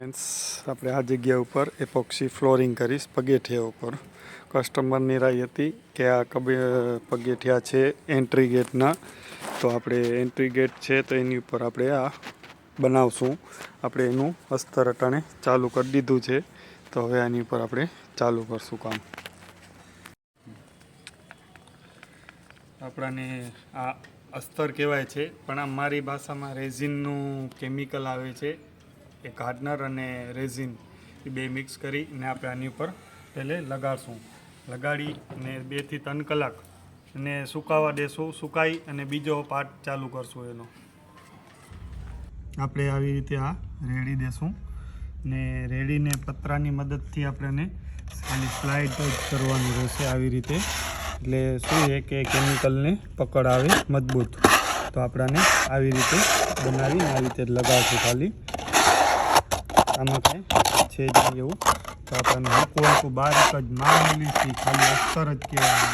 Friends, આપણે આ જગ્યા ઉપર એપોક્સી ફ્લોરિંગ કરીશ પગેઠિયા ઉપર. કસ્ટમરની રાય હતી કે આ પગેઠિયા છે એન્ટ્રી ગેટના, તો આપણે એન્ટ્રી ગેટ છે તો એની ઉપર આપણે આ બનાવશું. આપણે એનું અસ્તર અટાણે ચાલુ કરી દીધું છે, તો હવે આની ઉપર આપણે ચાલુ કરશું કામ. આપણાને આ અસ્તર કહેવાય છે, પણ આ મારી ભાષામાં રેઝિનનું કેમિકલ આવે છે. એક હાર્ડનર અને રેઝિન એ બે મિક્સ કરીને આપણે આની ઉપર પહેલે લગાડશું. લગાડી અને 2 થી 3 કલાક અને સુકાવા દેશું. સુકાઈ અને બીજો પાર્ટ ચાલુ કરશું એનો. આપણે આવી રીતે આ રેડી દેશું ને રેડીને પતરાની મદદથી આપણે ખાલી સ્લાઇડ જ કરવાનું રહેશે આવી રીતે. એટલે શું છે કે કેમિકલને પકડ આવે મજબૂત. તો આપણાને આવી રીતે બનાવીને આવી રીતે લગાવશું ખાલી. આમાં કંઈ છે જ નહીં એવું. તો આપણને હલકું બારીક જ મામૂલી છે, ખાલી અસ્તર જ કહેવાય.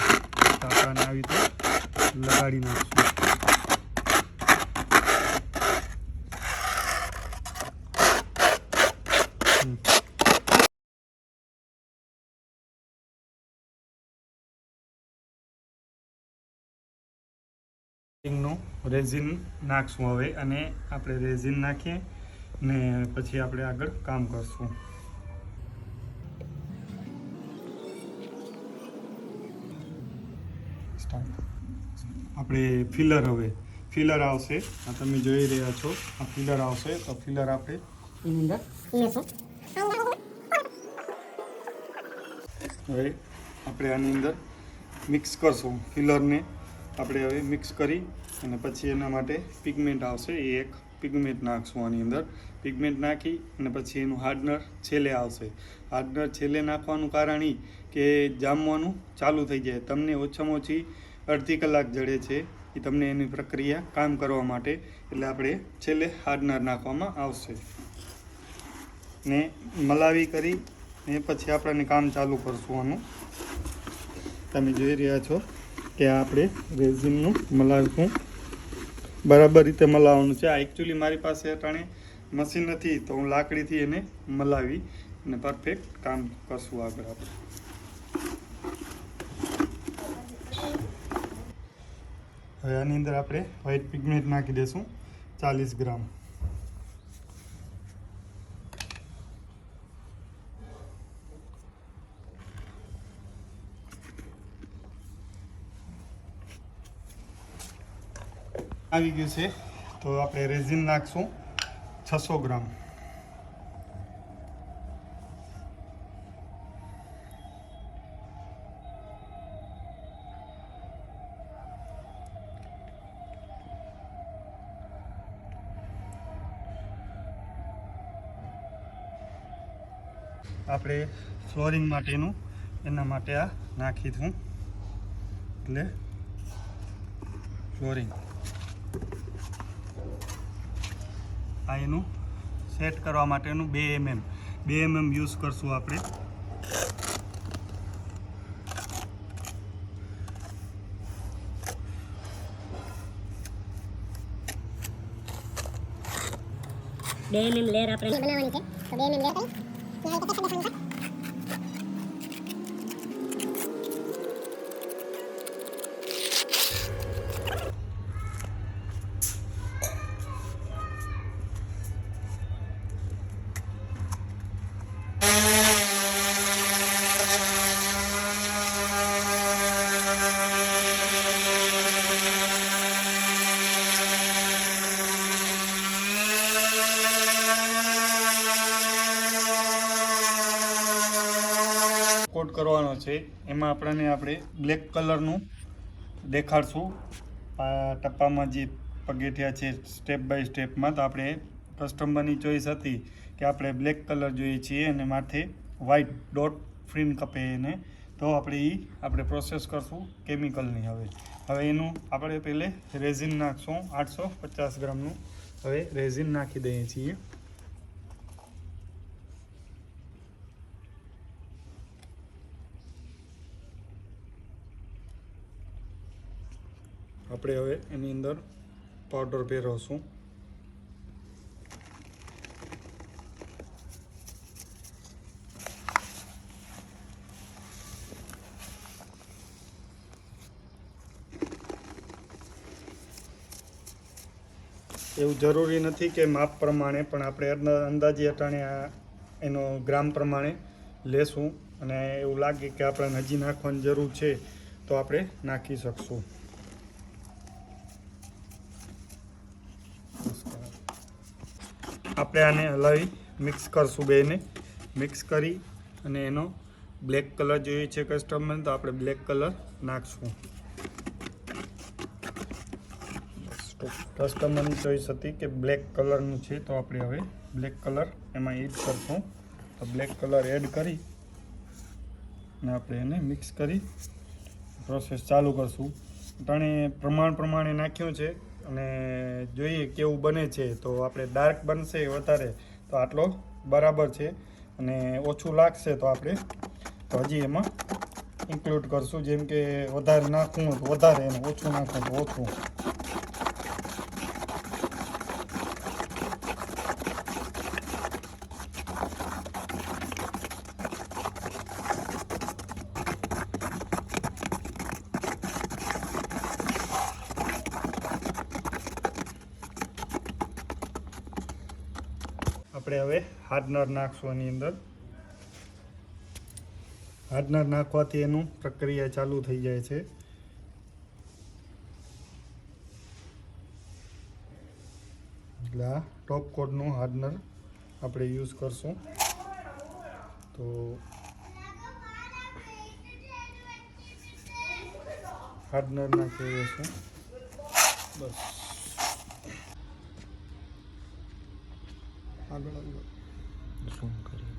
તો આપણને આવી રીતે લગાડી નાખશું. નું રેઝિન નાખશું હવે, અને આપણે રેઝિન નાખીએ ને પછી આપણે આગળ કામ કરશું. આપણે ફિલર હવે ફિલર આવશે. આ તમે જોઈ રહ્યા છો, આ ફિલર આવશે. તો ફિલર આપણે હવે આપણે આની અંદર મિક્સ કરશું. ફિલરને આપણે હવે મિક્સ કરી અને પછી એના માટે પિગમેન્ટ આવશે. એ એક પિગમેન્ટ નાખશું આની અંદર. પિગમેન્ટ નાખી અને પછી એનું હાર્ડનર છેલ્લે આવશે. હાર્ડનર છેલ્લે નાખવાનું કારણ એ કે જામવાનું ચાલુ થઈ જાય. તમને ઓછામાં ઓછી અડધી કલાક જડે છે એ તમને એની પ્રક્રિયા કામ કરવા માટે. એટલે આપણે છેલ્લે હાર્ડનર નાખવામાં આવશે ને મલાવી કરી ને પછી આપણને કામ ચાલુ કરશું આનું. તમે જોઈ રહ્યા છો કે આપણે રેઝિનનું મલાવશું. બરાબર રીતે મલાવવાનું છે. આ એકચ્યુઅલી મારી પાસે અટાણે મશીન નથી, તો હું લાકડીથી એને મલાવી અને પરફેક્ટ કામ કરશું આગળ આપણે. હવે આની અંદર આપણે વ્હાઇટ પિગમેન્ટ નાખી દઈશું 40 ગ્રામ. આવી ગયું છે. તો આપણે રેઝિન નાખશું 600 ગ્રામ. આપણે ફ્લોરિંગ માટેનું એના માટે આ નાખી દઉં. એટલે ફ્લોરિંગ આ એનું સેટ કરવા માટેનું 2 mm યુઝ કરશું આપણે. લેયર આપણે બનાવવાની છે. તો 2 mm લેયર કરી કોટ કરવાનો છે. એમાં આપણે બ્લેક કલરનું દેખાડશું. આ ટપ્પામાં જે પગેઠિયા છે સ્ટેપ બાય સ્ટેપમાં. તો આપણે કસ્ટમરની ચોઈસ હતી કે આપણે બ્લેક કલર જોઈએ છીએ અને માથે વ્હાઇટ ડોટ ફ્રીન કપે એને. તો આપણે પ્રોસેસ કરશું કેમિકલની. હવે એનું આપણે પહેલે રેઝિન નાખશું 850 ગ્રામનું. હવે રેઝિન નાખી દઈએ છીએ. આપણે હવે એની અંદર પાવડર પહેરવશું. એવું જરૂરી નથી કે માપ પ્રમાણે, પણ આપણે અંદાજે અટાણે આ એનો ગ્રામ પ્રમાણે લેશું, અને એવું લાગે કે આપણને હજી નાખવાની જરૂર છે તો આપણે નાખી શકશું. આપણે આને હલાવી મિક્સ કરશું, બેને મિક્સ કરી અને એનો બ્લેક કલર જોઈએ છે કસ્ટમરને, તો આપણે બ્લેક કલર નાખશું. કસ્ટમરની ચોઈસ હતી કે બ્લેક કલરનું છે, તો આપણે હવે બ્લેક કલર એમાં એડ કરશું. તો બ્લેક કલર એડ કરી અને આપણે એને મિક્સ કરી પ્રોસેસ ચાલુ કરશું. અટાણે પ્રમાણે નાખ્યું છે અને જોઈએ કેવું બને છે. તો આપણે ડાર્ક બનશે વધારે તો આટલો બરાબર છે, અને ઓછું લાગશે તો આપણે તો હજી એમાં ઇન્ક્લુડ કરશું. જેમ કે વધારે નાખવું હોય તો વધારે, અને ઓછું નાખવું તો ઓછું. આપણે હવે હાર્ડનર નાખશું એની અંદર. હાર્ડનર નાખવાથી એનું પ્રક્રિયા ચાલુ થઈ જાય છે. એટલે આ ટોપ કોટનું હાર્ડનર આપણે યુઝ કરશું. તો હાર્ડનર નાખીએ છીએ બસ. આગળ ઝૂમ કરીએ.